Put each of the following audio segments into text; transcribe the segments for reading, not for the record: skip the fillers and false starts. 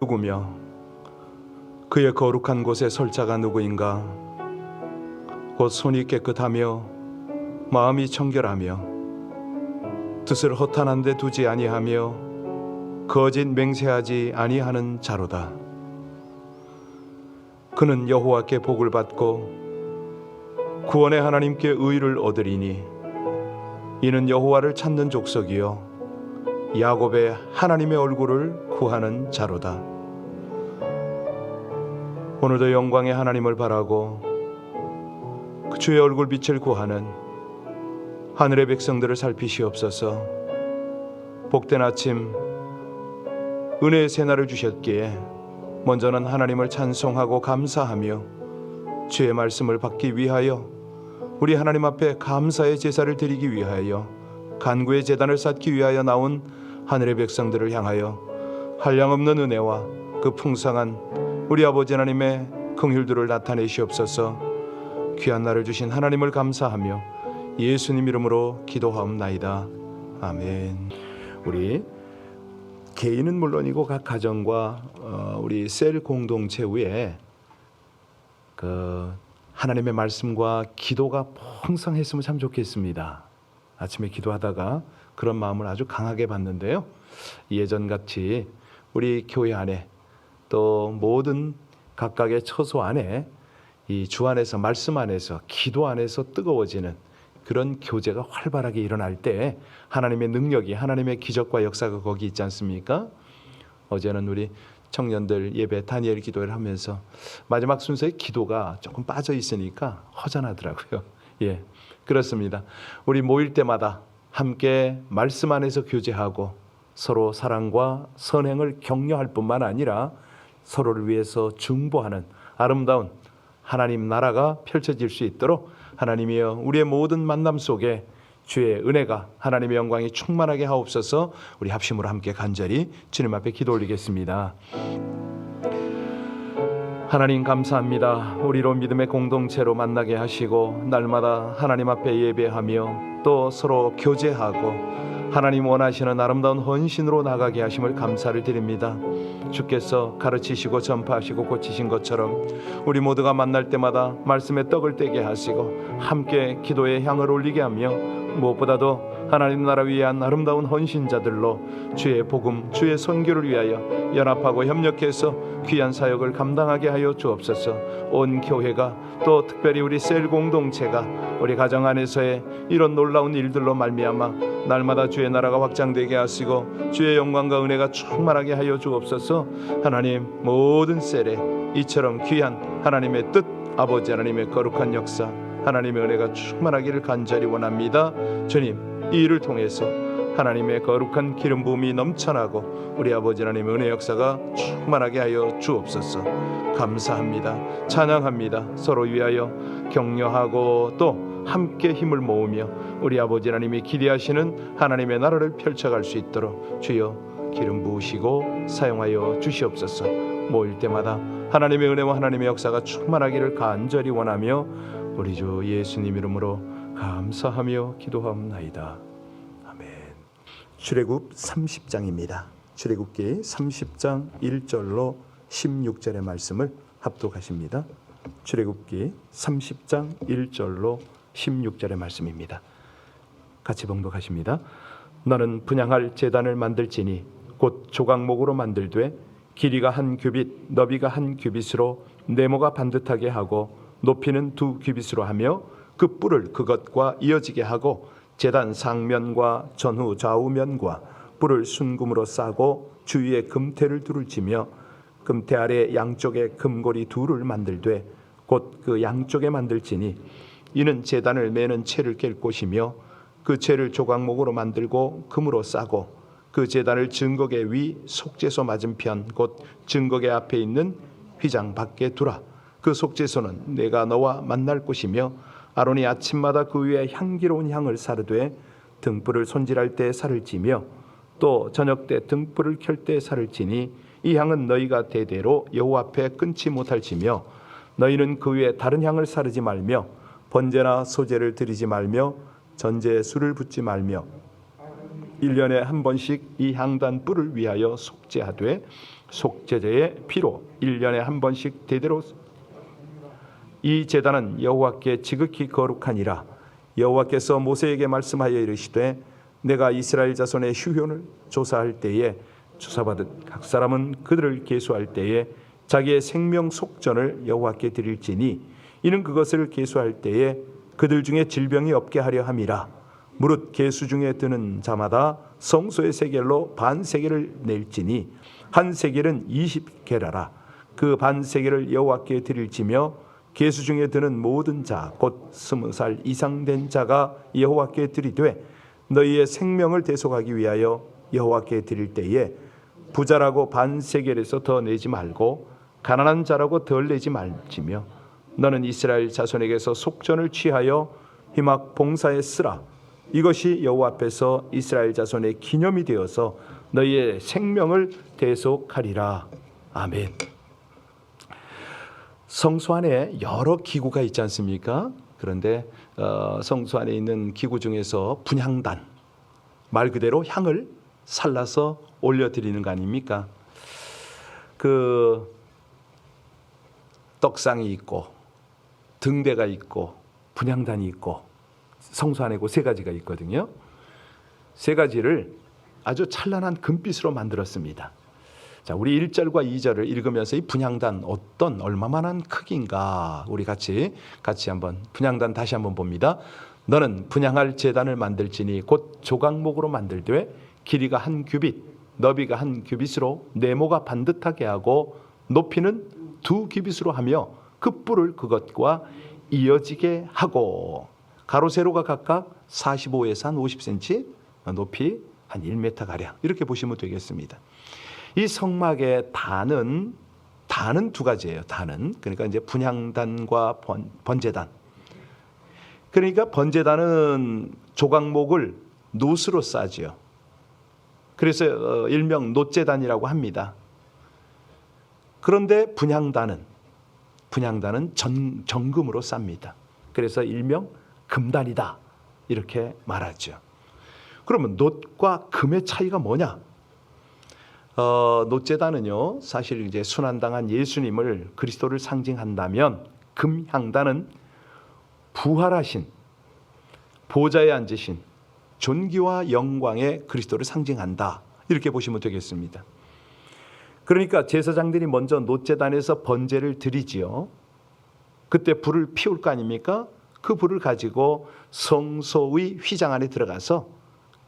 누구며 그의 거룩한 곳에 설 자가 누구인가? 곧 손이 깨끗하며 마음이 청결하며 뜻을 허탄한 데 두지 아니하며 거짓 맹세하지 아니하는 자로다. 그는 여호와께 복을 받고 구원의 하나님께 의를 얻으리니 이는 여호와를 찾는 족속이요 야곱의 하나님의 얼굴을 구하는 자로다. 오늘도 영광의 하나님을 바라고 그 주의 얼굴빛을 구하는 하늘의 백성들을 살피시옵소서. 복된 아침 은혜의 새날을 주셨기에 먼저는 하나님을 찬송하고 감사하며 주의 말씀을 받기 위하여 우리 하나님 앞에 감사의 제사를 드리기 위하여 간구의 제단을 쌓기 위하여 나온 하늘의 백성들을 향하여 한량없는 은혜와 그 풍성한 우리 아버지 하나님의 긍휼들을 나타내시옵소서. 귀한 날을 주신 하나님을 감사하며 예수님 이름으로 기도하옵나이다. 아멘. 우리 개인은 물론이고 각 가정과 우리 셀 공동체 위에 그 하나님의 말씀과 기도가 풍성했으면 참 좋겠습니다. 아침에 기도하다가 그런 마음을 아주 강하게 받는데요. 예전같이 우리 교회 안에 또 모든 각각의 처소 안에 이 주 안에서 말씀 안에서 기도 안에서 뜨거워지는 그런 교제가 활발하게 일어날 때 하나님의 능력이 하나님의 기적과 역사가 거기 있지 않습니까? 어제는 우리 청년들 예배 다니엘 기도를 하면서 마지막 순서에 기도가 조금 빠져 있으니까 허전하더라고요. 예, 그렇습니다. 우리 모일 때마다 함께 말씀 안에서 교제하고 서로 사랑과 선행을 격려할 뿐만 아니라 서로를 위해서 중보하는 아름다운 하나님 나라가 펼쳐질 수 있도록 하나님이여 우리의 모든 만남 속에 주의 은혜가 하나님의 영광이 충만하게 하옵소서. 우리 합심으로 함께 간절히 주님 앞에 기도 올리겠습니다. 하나님 감사합니다. 우리로 믿음의 공동체로 만나게 하시고 날마다 하나님 앞에 예배하며 또 서로 교제하고 하나님 원하시는 아름다운 헌신으로 나가게 하심을 감사를 드립니다. 주께서 가르치시고 전파하시고 고치신 것처럼 우리 모두가 만날 때마다 말씀의 떡을 떼게 하시고 함께 기도의 향을 올리게 하며 무엇보다도 하나님 나라 위한 아름다운 헌신자들로 주의 복음, 주의 선교를 위하여 연합하고 협력해서 귀한 사역을 감당하게 하여 주옵소서. 온 교회가 또 특별히 우리 셀 공동체가 우리 가정 안에서의 이런 놀라운 일들로 말미암아 날마다 주의 나라가 확장되게 하시고 주의 영광과 은혜가 충만하게 하여 주옵소서. 하나님 모든 셀에 이처럼 귀한 하나님의 뜻, 아버지 하나님의 거룩한 역사, 하나님의 은혜가 충만하기를 간절히 원합니다. 주님 이 일을 통해서 하나님의 거룩한 기름 부음이 넘쳐나고 우리 아버지 하나님의 은혜 역사가 충만하게 하여 주옵소서. 감사합니다. 찬양합니다. 서로 위하여 격려하고 또 함께 힘을 모으며 우리 아버지 하나님이 기대하시는 하나님의 나라를 펼쳐갈 수 있도록 주여 기름 부으시고 사용하여 주시옵소서. 모일 때마다 하나님의 은혜와 하나님의 역사가 충만하기를 간절히 원하며 우리 주 예수님 이름으로 감사하며 기도하옵나이다. 아멘. 출애굽 30장입니다. 출애굽기 30장 1절로 16절의 말씀을 합독하십니다. 출애굽기 30장 1절로 16절의 말씀입니다. 같이 봉독하십니다. 너는 분향할 제단을 만들지니 곧 조각목으로 만들되 길이가 한 규빗 너비가 한 규빗으로 네모가 반듯하게 하고 높이는 2규빗으로 하며 그 뿔을 그것과 이어지게 하고 제단 상면과 전후 좌우면과 뿔을 순금으로 싸고 주위에 금태를 둘을 지며 금태 아래 양쪽에 금고리 둘을 만들되 곧 그 양쪽에 만들지니 이는 제단을 매는 채를 깰 곳이며 그 채를 조각목으로 만들고 금으로 싸고 그 제단을 증거계 위 속죄소 맞은편 곧 증거계 앞에 있는 휘장 밖에 두라. 그 속죄소는 내가 너와 만날 곳이며 아론이 아침마다 그 위에 향기로운 향을 사르되 등불을 손질할 때 살을 찌며 또 저녁 때 등불을 켤 때 살을 찌니 이 향은 너희가 대대로 여호와 앞에 끊지 못할지며 너희는 그 위에 다른 향을 사르지 말며 번제나 소제를 드리지 말며 전제에 술을 붓지 말며 1년에 한 번씩 이 향단 뿔을 위하여 속죄하되 속죄제의 피로 1년에 한 번씩 대대로. 이 제단은 여호와께 지극히 거룩하니라. 여호와께서 모세에게 말씀하여 이르시되 내가 이스라엘 자손의 휴현을 조사할 때에 조사받은 각 사람은 그들을 계수할 때에 자기의 생명 속전을 여호와께 드릴지니 이는 그것을 계수할 때에 그들 중에 질병이 없게 하려 함이라. 무릇 계수 중에 드는 자마다 성소의 세겔로 반 세겔을 낼지니 한 세겔은 20게라라. 그 반 세겔을 여호와께 드릴지며 계수 중에 드는 모든 자 곧 20살 이상 된 자가 여호와께 드리되 너희의 생명을 대속하기 위하여 여호와께 드릴 때에 부자라고 반 세겔에서 더 내지 말고 가난한 자라고 덜 내지 말지며 너는 이스라엘 자손에게서 속전을 취하여 희막 봉사에 쓰라. 이것이 여호와 앞에서 이스라엘 자손의 기념이 되어서 너희의 생명을 대속하리라. 아멘. 성소 안에 여러 기구가 있지 않습니까? 그런데 성소 안에 있는 기구 중에서 분향단, 말 그대로 향을 살라서 올려드리는 거 아닙니까? 그 떡상이 있고 등대가 있고 분향단이 있고 성소 안에 그 세 가지가 있거든요. 세 가지를 아주 찬란한 금빛으로 만들었습니다. 자, 우리 1절과 2절을 읽으면서 이 분향단 얼마만한 크기인가 우리 같이 한번 분향단 다시 한번 봅니다. 너는 분향할 제단을 만들지니 곧 조각목으로 만들되 길이가 한 규빗, 너비가 한 규빗으로 네모가 반듯하게 하고 높이는 2규빗으로 하며 그 뿔을 그것과 이어지게 하고 가로 세로가 각각 45에서 한 50cm, 높이 한 1m 가량 이렇게 보시면 되겠습니다. 이 성막의 단은 두 가지예요. 단은 그러니까 이제 분향단과 번제단. 그러니까 번제단은 조각목을 놋으로 싸지요. 그래서 일명 놋제단이라고 합니다. 그런데 분향단은 정금으로 쌉니다. 그래서 일명 금단이다 이렇게 말하죠. 그러면 놋과 금의 차이가 뭐냐? 놋제단은요 사실 이제 순환당한 예수님을 그리스도를 상징한다면 금향단은 부활하신 보좌에 앉으신 존귀와 영광의 그리스도를 상징한다 이렇게 보시면 되겠습니다. 그러니까 제사장들이 먼저 놋제단에서 번제를 드리지요. 그때 불을 피울 거 아닙니까? 그 불을 가지고 성소의 휘장 안에 들어가서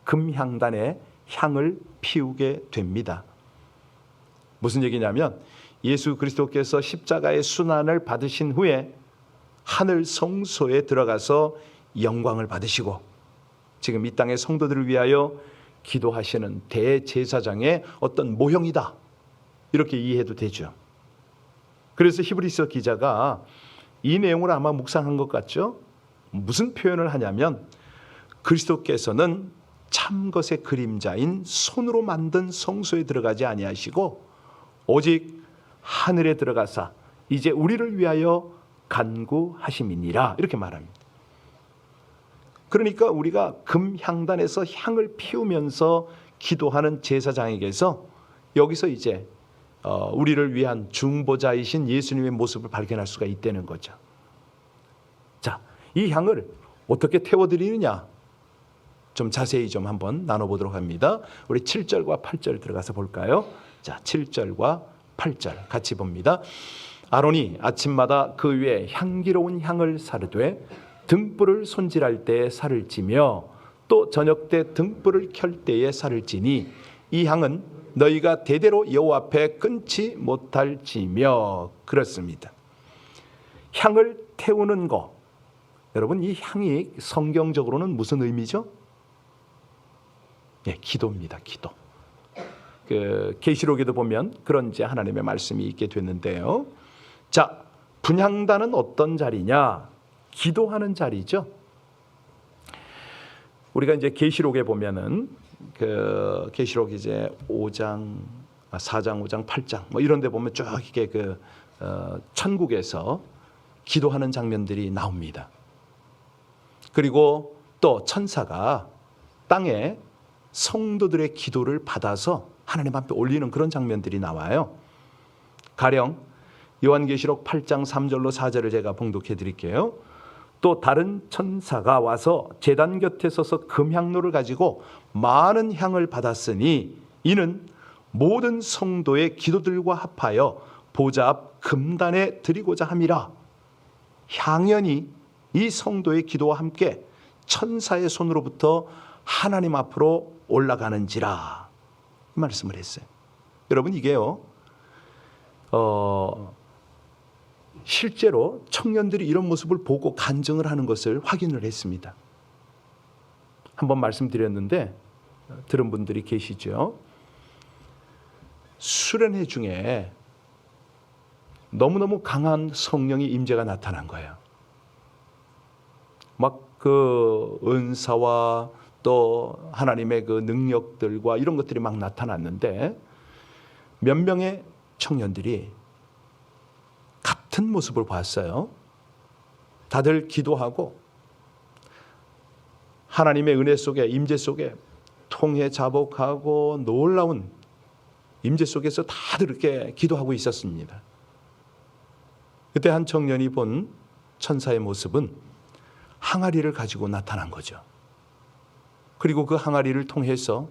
금향단에 향을 피우게 됩니다. 무슨 얘기냐면 예수 그리스도께서 십자가의 순환을 받으신 후에 하늘 성소에 들어가서 영광을 받으시고 지금 이 땅의 성도들을 위하여 기도하시는 대제사장의 어떤 모형이다 이렇게 이해해도 되죠. 그래서 히브리서 기자가 이 내용을 아마 묵상한 것 같죠. 무슨 표현을 하냐면 그리스도께서는 참 것의 그림자인 손으로 만든 성소에 들어가지 아니하시고 오직 하늘에 들어가사 이제 우리를 위하여 간구하심이니라 이렇게 말합니다. 그러니까 우리가 금향단에서 향을 피우면서 기도하는 제사장에게서 여기서 이제 우리를 위한 중보자이신 예수님의 모습을 발견할 수가 있다는 거죠. 자, 이 향을 어떻게 태워드리느냐 좀 자세히 좀 한번 나눠보도록 합니다. 우리 7절과 8절 들어가서 볼까요? 자, 7절과 8절 같이 봅니다. 아론이 아침마다 그 위에 향기로운 향을 사르되 등불을 손질할 때에 살을 찌며 또 저녁 때 등불을 켤 때에 살을 찌니 이 향은 너희가 대대로 여호와 앞에 끊지 못할지며. 그렇습니다. 향을 태우는 거, 여러분 이 향이 성경적으로는 무슨 의미죠? 예, 기도입니다. 기도. 그 계시록에도 보면 그런 이제 하나님의 말씀이 있게 됐는데요. 자, 분향단은 어떤 자리냐? 기도하는 자리죠. 우리가 이제 계시록에 보면은 그 계시록 이제 5장, 4장, 5장, 8장 뭐 이런 데 보면 쭉 이렇게 그 천국에서 기도하는 장면들이 나옵니다. 그리고 또 천사가 땅에 성도들의 기도를 받아서 하나님 앞에 올리는 그런 장면들이 나와요. 가령 요한계시록 8장 3절로 4절을 제가 봉독해 드릴게요. 또 다른 천사가 와서 제단 곁에 서서 금향로를 가지고 많은 향을 받았으니 이는 모든 성도의 기도들과 합하여 보좌 앞 금단에 드리고자 함이라. 향연이 이 성도의 기도와 함께 천사의 손으로부터 하나님 앞으로 올라가는지라, 이 말씀을 했어요. 여러분, 이게요 실제로 청년들이 이런 모습을 보고 간증을 하는 것을 확인을 했습니다. 한번 말씀드렸는데 들은 분들이 계시죠. 수련회 중에 너무너무 강한 성령의 임재가 나타난 거예요. 막 그 은사와 또 하나님의 그 능력들과 이런 것들이 막 나타났는데 몇 명의 청년들이 같은 모습을 봤어요. 다들 기도하고 하나님의 은혜 속에, 임재 속에 통해 자복하고 놀라운 임재 속에서 다들 이렇게 기도하고 있었습니다. 그때 한 청년이 본 천사의 모습은 항아리를 가지고 나타난 거죠. 그리고 그 항아리를 통해서,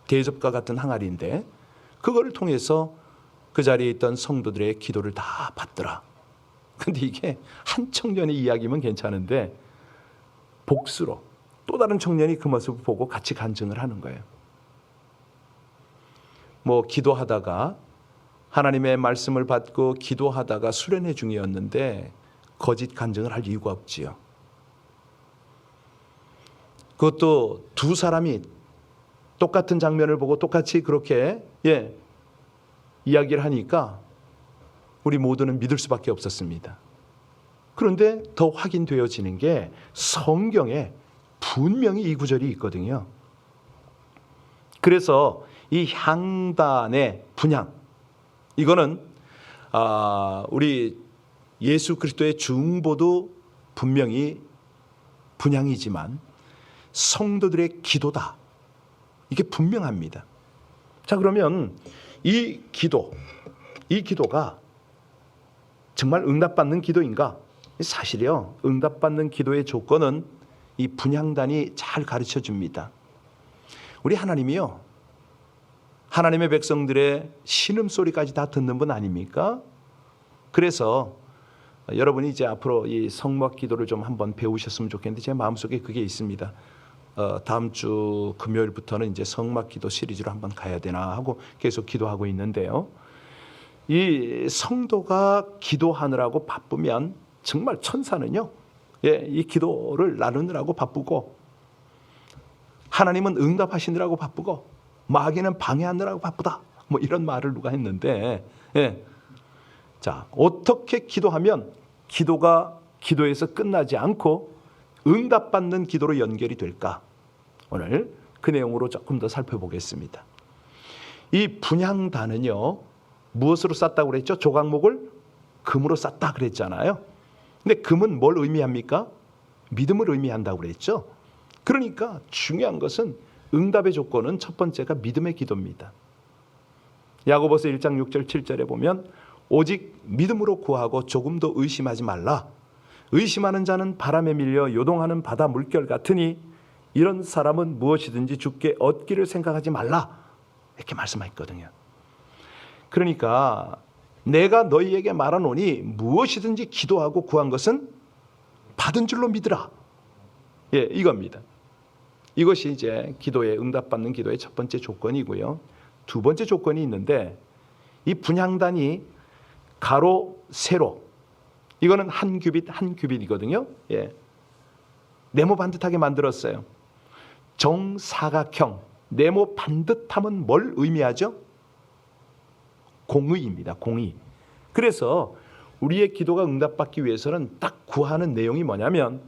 대접과 같은 항아리인데 그거를 통해서 그 자리에 있던 성도들의 기도를 다 받더라. 근데 이게 한 청년의 이야기면 괜찮은데 복수로 또 다른 청년이 그 모습을 보고 같이 간증을 하는 거예요. 뭐 기도하다가, 하나님의 말씀을 받고 기도하다가 수련회 중이었는데 거짓 간증을 할 이유가 없지요. 그것도 두 사람이 똑같은 장면을 보고 똑같이 그렇게 이야기를 하니까 우리 모두는 믿을 수밖에 없었습니다. 그런데 더 확인되어지는 게 성경에 분명히 이 구절이 있거든요. 그래서 이 향단의 분향, 이거는 우리 예수 그리스도의 중보도 분명히 분향이지만 성도들의 기도다, 이게 분명합니다. 자, 그러면 이 기도가 정말 응답받는 기도인가? 사실이요, 응답받는 기도의 조건은 이 분향단이 잘 가르쳐 줍니다. 우리 하나님이요, 하나님의 백성들의 신음소리까지 다 듣는 분 아닙니까? 그래서 여러분이 이제 앞으로 이 성막 기도를 좀 한번 배우셨으면 좋겠는데 제 마음속에 그게 있습니다. 다음 주 금요일부터는 이제 성막 기도 시리즈로 한번 가야 되나 하고 계속 기도하고 있는데요. 이 성도가 기도하느라고 바쁘면 정말 천사는요, 이 기도를 나누느라고 바쁘고, 하나님은 응답하시느라고 바쁘고, 마귀는 방해하느라고 바쁘다, 뭐 이런 말을 누가 했는데, 자, 어떻게 기도하면 기도가 기도에서 끝나지 않고 응답받는 기도로 연결이 될까? 오늘 그 내용으로 조금 더 살펴보겠습니다. 이 분향단은요, 무엇으로 쌌다고 그랬죠? 조각목을 금으로 쌌다 그랬잖아요. 근데 금은 뭘 의미합니까? 믿음을 의미한다고 그랬죠. 그러니까 중요한 것은, 응답의 조건은 첫 번째가 믿음의 기도입니다. 야고보서 1장 6절 7절에 보면 오직 믿음으로 구하고 조금도 의심하지 말라. 의심하는 자는 바람에 밀려 요동하는 바다 물결 같으니 이런 사람은 무엇이든지 주께 얻기를 생각하지 말라, 이렇게 말씀하셨거든요. 그러니까 내가 너희에게 말하노니 무엇이든지 기도하고 구한 것은 받은 줄로 믿으라, 이겁니다. 이것이 이제 기도에, 응답받는 기도의 첫 번째 조건이고요. 두 번째 조건이 있는데, 이 분향단이 가로 세로, 이거는 한 규빗 한 규빗이거든요. 네모 반듯하게 만들었어요. 정사각형, 네모 반듯함은 뭘 의미하죠? 공의입니다. 공의. 그래서 우리의 기도가 응답받기 위해서는 딱 구하는 내용이 뭐냐면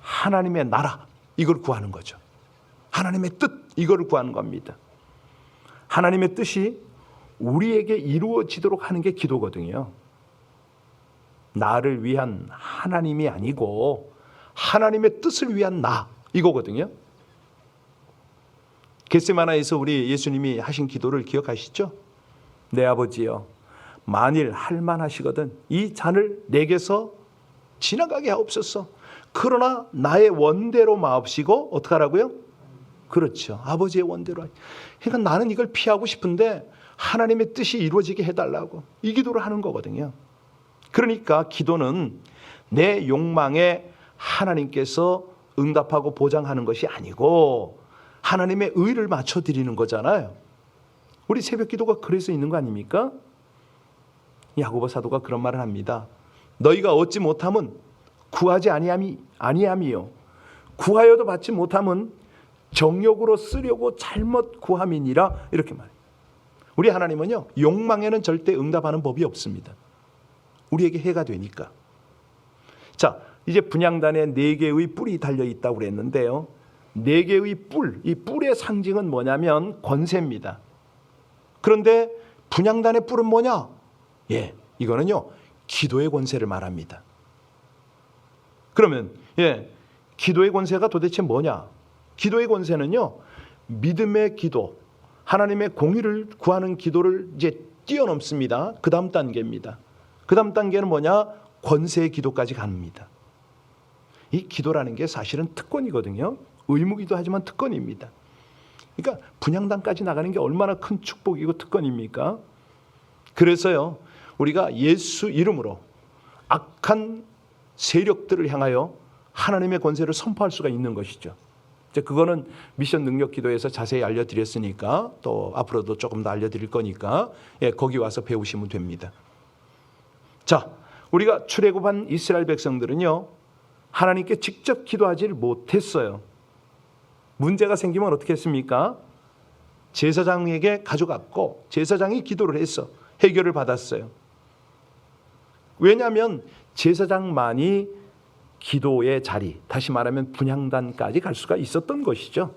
하나님의 나라, 이걸 구하는 거죠. 하나님의 뜻, 이걸 구하는 겁니다. 하나님의 뜻이 우리에게 이루어지도록 하는 게 기도거든요. 나를 위한 하나님이 아니고 하나님의 뜻을 위한 나, 이거거든요. 겟세마나에서 우리 예수님이 하신 기도를 기억하시죠? 내 아버지여, 만일 할만하시거든 이 잔을 내게서 지나가게 하옵소서. 그러나 나의 원대로 마옵시고 어떻게 하라고요? 그렇죠. 아버지의 원대로. 그러니까 나는 이걸 피하고 싶은데 하나님의 뜻이 이루어지게 해달라고 이 기도를 하는 거거든요. 그러니까 기도는 내 욕망에 하나님께서 응답하고 보장하는 것이 아니고 하나님의 의를 맞춰드리는 거잖아요. 우리 새벽 기도가 그래서 있는 거 아닙니까? 야고보 사도가 그런 말을 합니다. 너희가 얻지 못함은 구하지 아니함이요 구하여도 받지 못함은 정욕으로 쓰려고 잘못 구함이니라. 이렇게 말해요. 우리 하나님은요, 욕망에는 절대 응답하는 법이 없습니다. 우리에게 해가 되니까. 자, 이제 분향단에 4개의 뿔이 달려있다고 그랬는데요, 4개의 뿔, 이 뿔의 상징은 뭐냐면 권세입니다. 그런데 분향단의 뿔은 뭐냐? 이거는요, 기도의 권세를 말합니다. 그러면 기도의 권세가 도대체 뭐냐? 기도의 권세는요, 믿음의 기도, 하나님의 공의를 구하는 기도를 이제 뛰어넘습니다. 그 다음 단계입니다. 그 다음 단계는 뭐냐? 권세의 기도까지 갑니다. 이 기도라는 게 사실은 특권이거든요. 의무기도 하지만 특권입니다. 그러니까 분향단까지 나가는 게 얼마나 큰 축복이고 특권입니까? 그래서요, 우리가 예수 이름으로 악한 세력들을 향하여 하나님의 권세를 선포할 수가 있는 것이죠. 그거는 미션 능력 기도에서 자세히 알려드렸으니까 또 앞으로도 조금 더 알려드릴 거니까 거기 와서 배우시면 됩니다. 자, 우리가 출애굽한 이스라엘 백성들은요, 하나님께 직접 기도하지를 못했어요. 문제가 생기면 어떻게 했습니까? 제사장에게 가져갔고 제사장이 기도를 해서 해결을 받았어요. 왜냐하면 제사장만이 기도의 자리, 다시 말하면 분향단까지 갈 수가 있었던 것이죠.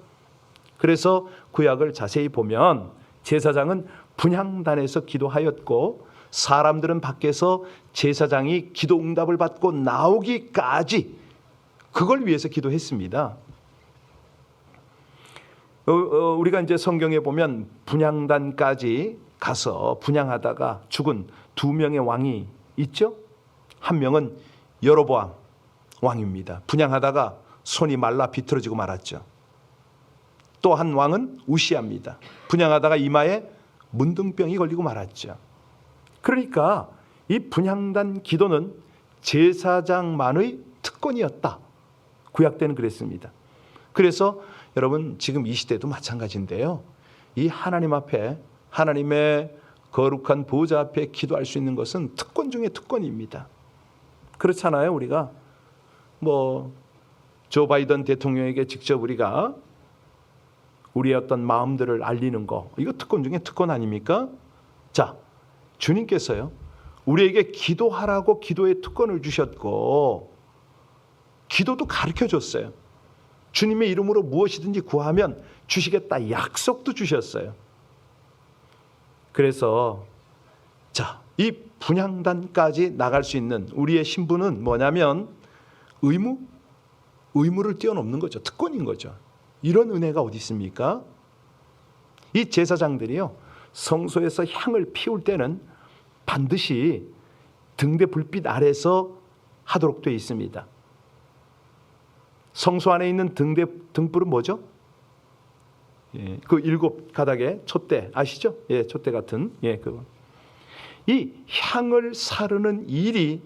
그래서 구약을 자세히 보면 제사장은 분향단에서 기도하였고 사람들은 밖에서 제사장이 기도 응답을 받고 나오기까지 그걸 위해서 기도했습니다. 우리가 이제 성경에 보면 분향단까지 가서 분향하다가 죽은 2명의 왕이 있죠. 한 명은 여로보암 왕입니다. 분향하다가 손이 말라 비틀어지고 말았죠. 또 한 왕은 우시아입니다. 분향하다가 이마에 문둥병이 걸리고 말았죠. 그러니까 이 분향단 기도는 제사장만의 특권이었다. 구약 때는 그랬습니다. 그래서 여러분 지금 이 시대도 마찬가지인데요, 이 하나님 앞에, 하나님의 거룩한 보좌 앞에 기도할 수 있는 것은 특권 중에 특권입니다. 그렇잖아요. 우리가 조 바이든 대통령에게 직접 우리가 우리의 어떤 마음들을 알리는 거, 이거 특권 중에 특권 아닙니까? 자, 주님께서요, 우리에게 기도하라고 기도의 특권을 주셨고 기도도 가르쳐 줬어요. 주님의 이름으로 무엇이든지 구하면 주시겠다 약속도 주셨어요. 그래서 자, 이 분향단까지 나갈 수 있는 우리의 신분은 뭐냐면 의무를 뛰어넘는 거죠. 특권인 거죠. 이런 은혜가 어디 있습니까? 이 제사장들이요, 성소에서 향을 피울 때는 반드시 등대 불빛 아래서 하도록 되어 있습니다. 성소 안에 있는 등불은 뭐죠? 그 7가닥의 촛대 아시죠? 촛대 같은 그거. 이 향을 사르는 일이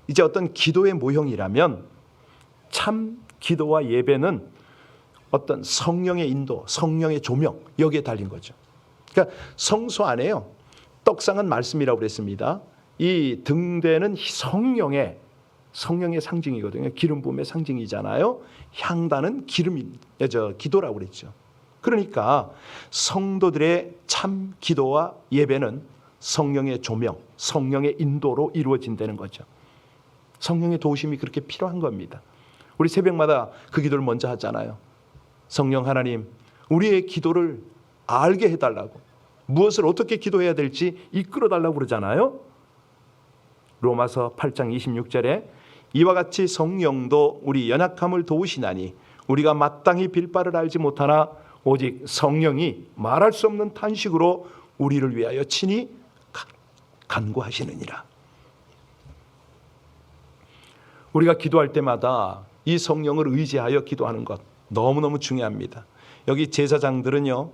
이제 어떤 기도의 모형이라면 참 기도와 예배는 어떤 성령의 인도, 성령의 조명, 여기에 달린 거죠. 그러니까 성소 안에요, 떡상은 말씀이라고 그랬습니다. 이 등대는 성령의 상징이거든요. 기름 부음의 상징이잖아요. 향단은 기도라고 그랬죠. 그러니까 성도들의 참 기도와 예배는 성령의 조명, 성령의 인도로 이루어진다는 거죠. 성령의 도우심이 그렇게 필요한 겁니다. 우리 새벽마다 그 기도를 먼저 하잖아요. 성령 하나님, 우리의 기도를 알게 해달라고, 무엇을 어떻게 기도해야 될지 이끌어달라고 그러잖아요. 로마서 8장 26절에 이와 같이 성령도 우리 연약함을 도우시나니 우리가 마땅히 빌 바를 알지 못하나 오직 성령이 말할 수 없는 탄식으로 우리를 위하여 친히 간구하시느니라. 우리가 기도할 때마다 이 성령을 의지하여 기도하는 것 너무너무 중요합니다. 여기 제사장들은요,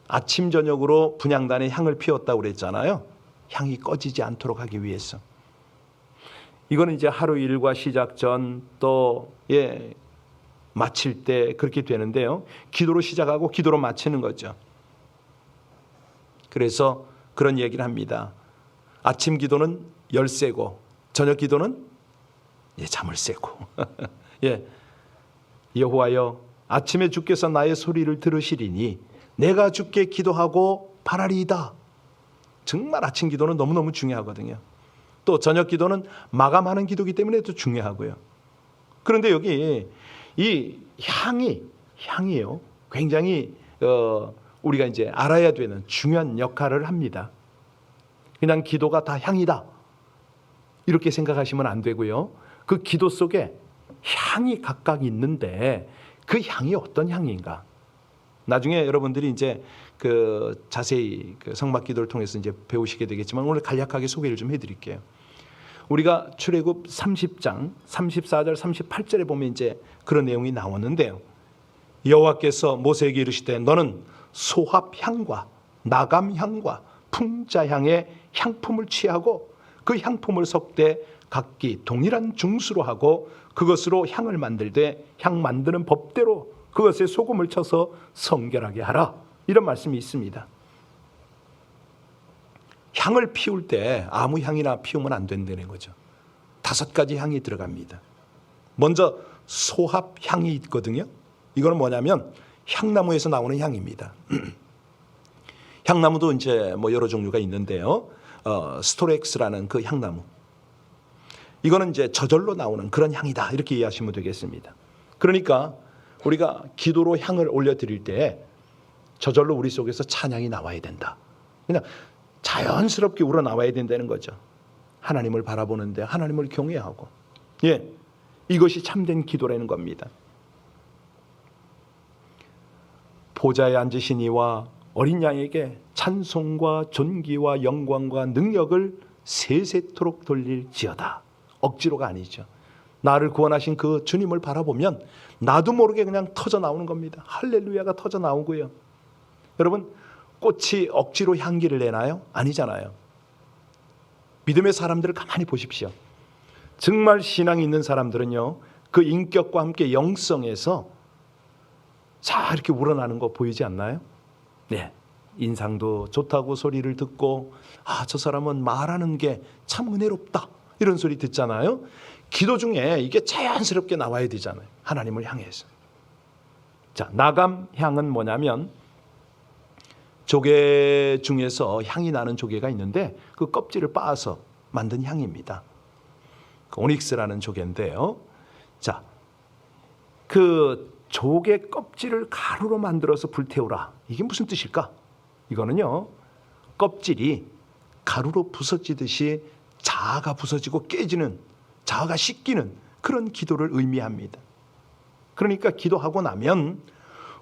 아침 저녁으로 분향단에 향을 피웠다고 그랬잖아요. 향이 꺼지지 않도록 하기 위해서. 이거는 이제 하루 일과 시작 전 또 마칠 때 그렇게 되는데요. 기도로 시작하고 기도로 마치는 거죠. 그래서 그런 얘기를 합니다. 아침 기도는 열쇠고 저녁 기도는 잠을 새고. 여호와여, 아침에 주께서 나의 소리를 들으시리니 내가 주께 기도하고 바라리이다. 정말 아침 기도는 너무너무 중요하거든요. 또 저녁 기도는 마감하는 기도이기 때문에 또 중요하고요. 그런데 여기 이 향이요, 굉장히 우리가 이제 알아야 되는 중요한 역할을 합니다. 그냥 기도가 다 향이다 이렇게 생각하시면 안 되고요. 그 기도 속에 향이 각각 있는데 그 향이 어떤 향인가? 나중에 여러분들이 이제 그 자세히 그 성막 기도를 통해서 이제 배우시게 되겠지만 오늘 간략하게 소개를 좀 해드릴게요. 우리가 출애굽 30장 34절 38절에 보면 이제 그런 내용이 나오는데요. 여호와께서 모세에게 이르시되 너는 소합향과 나감향과 풍자향의 향품을 취하고 그 향품을 섞되 각기 동일한 중수로 하고 그것으로 향을 만들되 향 만드는 법대로 그것에 소금을 쳐서 성결하게 하라. 이런 말씀이 있습니다. 향을 피울 때 아무 향이나 피우면 안 된다는 거죠. 5가지 향이 들어갑니다. 먼저 소합향이 있거든요. 이거는 뭐냐면 향나무에서 나오는 향입니다. 향나무도 이제 뭐 여러 종류가 있는데요. 스토렉스라는 그 향나무. 이거는 이제 저절로 나오는 그런 향이다. 이렇게 이해하시면 되겠습니다. 그러니까 우리가 기도로 향을 올려드릴 때 저절로 우리 속에서 찬양이 나와야 된다. 그냥 자연스럽게 우러나와야 된다는 거죠. 하나님을 바라보는데 하나님을 경외하고. 이것이 참된 기도라는 겁니다. 보좌에 앉으신 이와 어린 양에게 찬송과 존귀와 영광과 능력을 세세토록 돌릴지어다. 억지로가 아니죠. 나를 구원하신 그 주님을 바라보면 나도 모르게 그냥 터져 나오는 겁니다. 할렐루야가 터져 나오고요. 여러분, 꽃이 억지로 향기를 내나요? 아니잖아요. 믿음의 사람들을 가만히 보십시오. 정말 신앙이 있는 사람들은요, 그 인격과 함께 영성에서 자 이렇게 우러나는 거 보이지 않나요? 네, 인상도 좋다고 소리를 듣고 저 사람은 말하는 게 참 은혜롭다 이런 소리 듣잖아요. 기도 중에 이게 자연스럽게 나와야 되잖아요. 하나님을 향해서. 자, 나감향은 뭐냐면 조개 중에서 향이 나는 조개가 있는데 그 껍질을 빻아서 만든 향입니다. 그 오닉스라는 조개인데요. 자, 그 조개 껍질을 가루로 만들어서 불태우라. 이게 무슨 뜻일까? 이거는요, 껍질이 가루로 부서지듯이 자아가 부서지고 깨지는, 자아가 씻기는 그런 기도를 의미합니다. 그러니까 기도하고 나면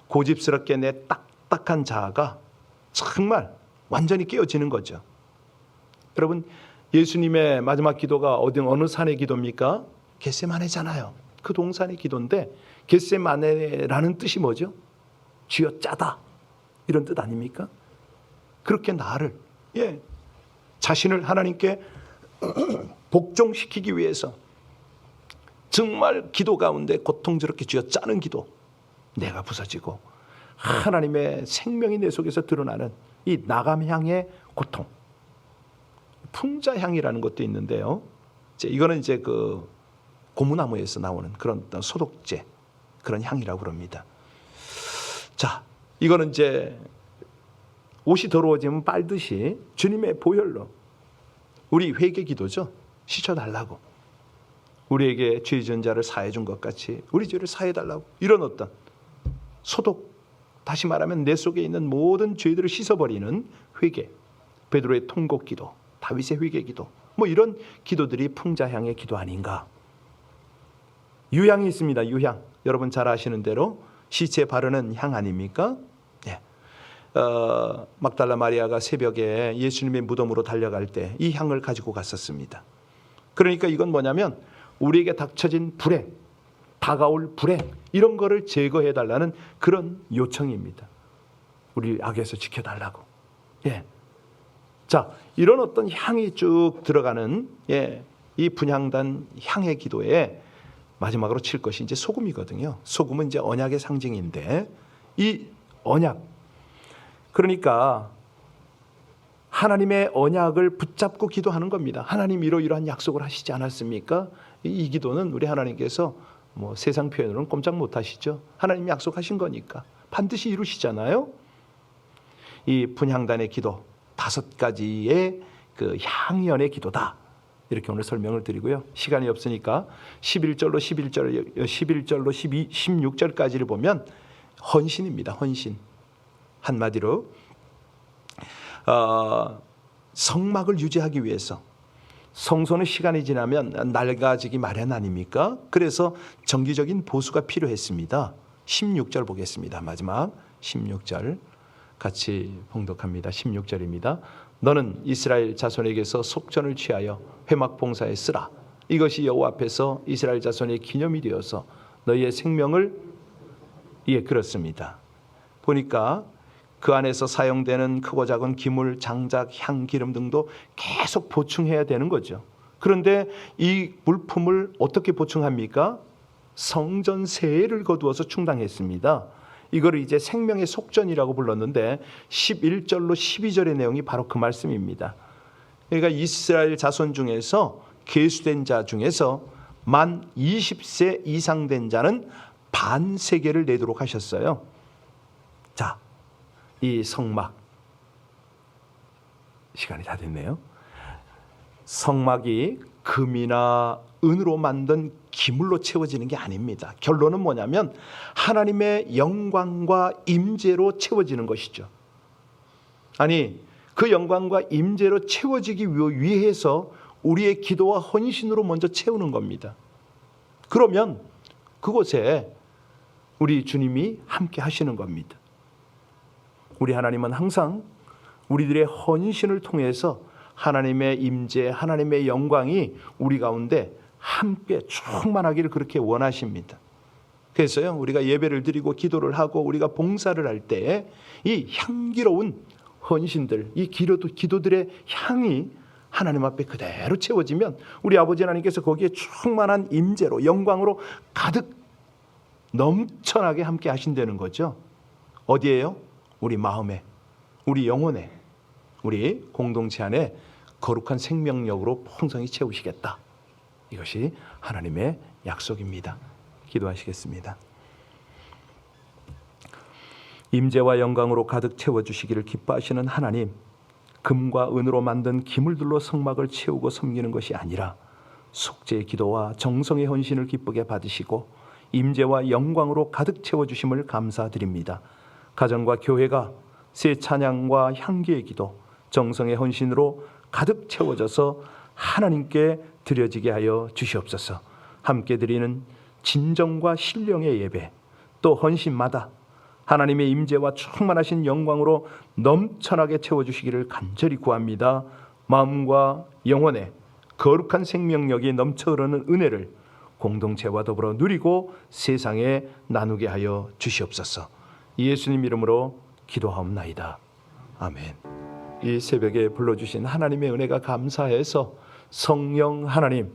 고집스럽게 내 딱딱한 자아가 정말 완전히 깨어지는 거죠. 여러분, 예수님의 마지막 기도가 어느 산의 기도입니까? 겟세마네잖아요. 그 동산의 기도인데 겟세마네라는 뜻이 뭐죠? 쥐어 짜다 이런 뜻 아닙니까? 그렇게 나를 자신을 하나님께 복종시키기 위해서 정말 기도 가운데 고통스럽게 쥐어 짜는 기도, 내가 부서지고 하나님의 생명이 내 속에서 드러나는 이 나감향의 고통, 풍자향이라는 것도 있는데요. 이거는 이제 그 고무나무에서 나오는 그런 어떤 소독제, 그런 향이라고 그럽니다. 자, 이거는 이제 옷이 더러워지면 빨듯이 주님의 보혈로 우리 회개 기도죠. 씻어달라고. 우리에게 죄 지은 자를 사해 준 것 같이 우리 죄를 사해 달라고. 이런 어떤 소독, 다시 말하면 내 속에 있는 모든 죄들을 씻어버리는 회개, 베드로의 통곡 기도, 다윗의 회개 기도, 뭐 이런 기도들이 풍자향의 기도 아닌가. 유향이 있습니다. 유향. 여러분 잘 아시는 대로 시체에 바르는 향 아닙니까? 막달라 마리아가 새벽에 예수님의 무덤으로 달려갈 때 이 향을 가지고 갔었습니다. 그러니까 이건 뭐냐면 우리에게 닥쳐진 불행, 다가올 불행, 이런 거를 제거해 달라는 그런 요청입니다. 우리 악에서 지켜달라고. 예. 자, 이런 어떤 향이 쭉 들어가는 이 분향단 향의 기도에 마지막으로 칠 것이 이제 소금이거든요. 소금은 이제 언약의 상징인데 이 언약, 그러니까 하나님의 언약을 붙잡고 기도하는 겁니다. 하나님 이러이러한 약속을 하시지 않았습니까? 이 기도는 우리 하나님께서 뭐 세상 표현으로는 꼼짝 못 하시죠. 하나님 약속하신 거니까 반드시 이루시잖아요. 이 분향단의 기도 5가지의 그 향연의 기도다. 이렇게 오늘 설명을 드리고요. 시간이 없으니까 11절로 16절까지를 보면 헌신입니다. 헌신. 한마디로 성막을 유지하기 위해서, 성소는 시간이 지나면 낡아지기 마련 아닙니까? 그래서 정기적인 보수가 필요했습니다. 16절 보겠습니다. 마지막 16절 같이 봉독합니다. 16절입니다. 너는 이스라엘 자손에게서 속전을 취하여 회막 봉사에 쓰라. 이것이 여호와 앞에서 이스라엘 자손의 기념이 되어서 너희의 생명을, 그렇습니다. 보니까 그 안에서 사용되는 크고 작은 기물, 장작, 향, 기름 등도 계속 보충해야 되는 거죠. 그런데 이 물품을 어떻게 보충합니까? 성전 세를 거두어서 충당했습니다. 이거를 이제 생명의 속전이라고 불렀는데 11절로 12절의 내용이 바로 그 말씀입니다. 그러니까 이스라엘 자손 중에서 계수된 자 중에서 만 20세 이상 된 자는 반세계를 내도록 하셨어요. 자, 이 성막, 시간이 다 됐네요. 성막이 금이나 은으로 만든 기물로 채워지는 게 아닙니다. 결론은 뭐냐면 하나님의 영광과 임재로 채워지는 것이죠. 아니, 그 영광과 임재로 채워지기 위해서 우리의 기도와 헌신으로 먼저 채우는 겁니다. 그러면 그곳에 우리 주님이 함께 하시는 겁니다. 우리 하나님은 항상 우리들의 헌신을 통해서 하나님의 임재, 하나님의 영광이 우리 가운데 함께 충만하기를 그렇게 원하십니다. 그래서요, 우리가 예배를 드리고 기도를 하고 우리가 봉사를 할 때 이 향기로운 헌신들, 이 기도들의 향이 하나님 앞에 그대로 채워지면 우리 아버지 하나님께서 거기에 충만한 임재로, 영광으로 가득 넘쳐나게 함께 하신다는 거죠. 어디에요? 우리 마음에, 우리 영혼에, 우리 공동체 안에 거룩한 생명력으로 풍성히 채우시겠다. 이것이 하나님의 약속입니다. 기도하시겠습니다. 임재와 영광으로 가득 채워주시기를 기뻐하시는 하나님, 금과 은으로 만든 기물들로 성막을 채우고 섬기는 것이 아니라 속죄의 기도와 정성의 헌신을 기쁘게 받으시고 임재와 영광으로 가득 채워주심을 감사드립니다. 가정과 교회가 새 찬양과 향기의 기도, 정성의 헌신으로 가득 채워져서 하나님께 드려지게 하여 주시옵소서. 함께 드리는 진정과 신령의 예배, 또 헌신마다 하나님의 임재와 충만하신 영광으로 넘쳐나게 채워주시기를 간절히 구합니다. 마음과 영혼에 거룩한 생명력이 넘쳐 흐르는 은혜를 공동체와 더불어 누리고 세상에 나누게 하여 주시옵소서. 예수님 이름으로 기도하옵나이다. 아멘. 이 새벽에 불러주신 하나님의 은혜가 감사해서 성령 하나님,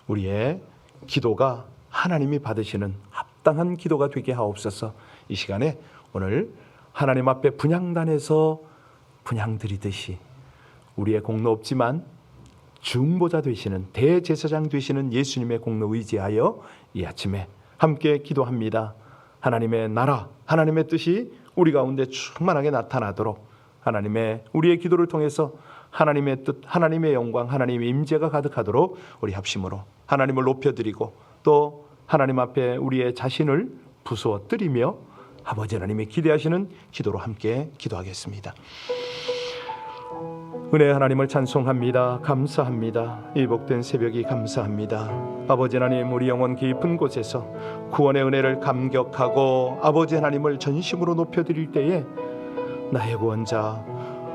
우리의 기도가 하나님이 받으시는 합당한 기도가 되게 하옵소서. 이 시간에 오늘 하나님 앞에 분향단에서 분향 드리듯이 우리의 공로 없지만 중보자 되시는, 대제사장 되시는 예수님의 공로 의지하여 이 아침에 함께 기도합니다. 하나님의 나라, 하나님의 뜻이 우리 가운데 충만하게 나타나도록 하나님의, 우리의 기도를 통해서 하나님의 뜻, 하나님의 영광, 하나님의 임재가 가득하도록 우리 합심으로 하나님을 높여드리고 또 하나님 앞에 우리의 자신을 부수어뜨리며 아버지 하나님이 기대하시는 기도로 함께 기도하겠습니다. 은혜의 하나님을 찬송합니다. 감사합니다. 이 복된 새벽이 감사합니다. 아버지 하나님, 우리 영혼 깊은 곳에서 구원의 은혜를 감격하고 아버지 하나님을 전심으로 높여드릴 때에 나의 구원자,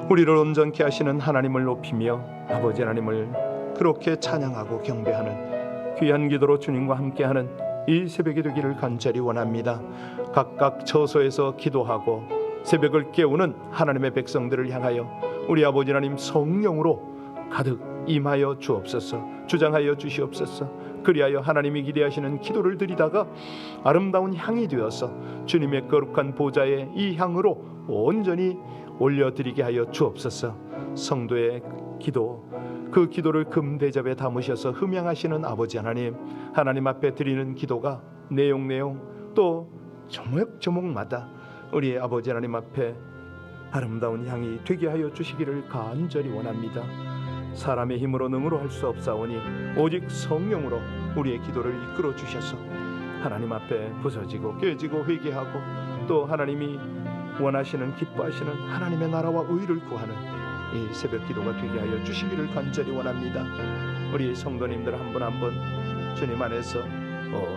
우리를 온전케 하시는 하나님을 높이며 아버지 하나님을 그렇게 찬양하고 경배하는 귀한 기도로 주님과 함께하는 이 새벽이 되기를 간절히 원합니다. 각각 처소에서 기도하고 새벽을 깨우는 하나님의 백성들을 향하여 우리 아버지 하나님 성령으로 가득 임하여 주옵소서. 주장하여 주시옵소서. 그리하여 하나님이 기대하시는 기도를 드리다가 아름다운 향이 되어서 주님의 거룩한 보좌에 이 향으로 온전히 올려드리게 하여 주옵소서. 성도의 기도, 그 기도를 금대접에 담으셔서 흠양하시는 아버지 하나님, 하나님 앞에 드리는 기도가 내용 또 조목조목마다 우리 아버지 하나님 앞에 아름다운 향이 되게 하여 주시기를 간절히 원합니다. 사람의 힘으로 능으로 할 수 없사오니 오직 성령으로 우리의 기도를 이끌어 주셔서 하나님 앞에 부서지고 깨지고 회개하고 또 하나님이 원하시는 기뻐하시는 하나님의 나라와 의를 구하는 이 새벽 기도가 되게 하여 주시기를 간절히 원합니다. 우리 성도님들 한 분 한 분 주님 안에서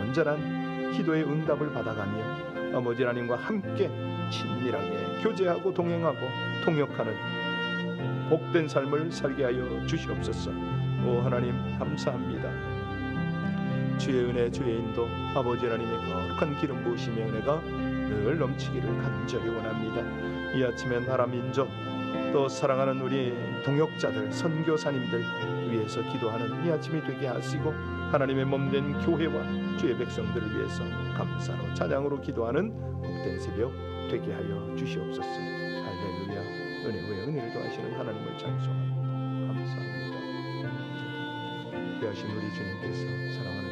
온전한 기도의 응답을 받아가며 아버지 하나님과 함께 친밀하게 교제하고 동행하고 통역하는 복된 삶을 살게 하여 주시옵소서. 오 하나님 감사합니다. 주의 은혜 주의 인도 아버지 하나님의 거룩한 기름 부으심의 은혜가 늘 넘치기를 간절히 원합니다. 이 아침에 나라 민족 또 사랑하는 우리 동역자들 선교사님들 위해서 기도하는 이 아침이 되게 하시고 하나님의 몸된 교회와 주의 백성들을 위해서 감사로 찬양으로 기도하는 복된 새벽 되게 하여 주시옵소서. 할렐루야. 은혜 위에 은혜를 더하시는 하나님을 찬송합니다. 감사합니다. 귀하신 우리 주님께서 사랑하는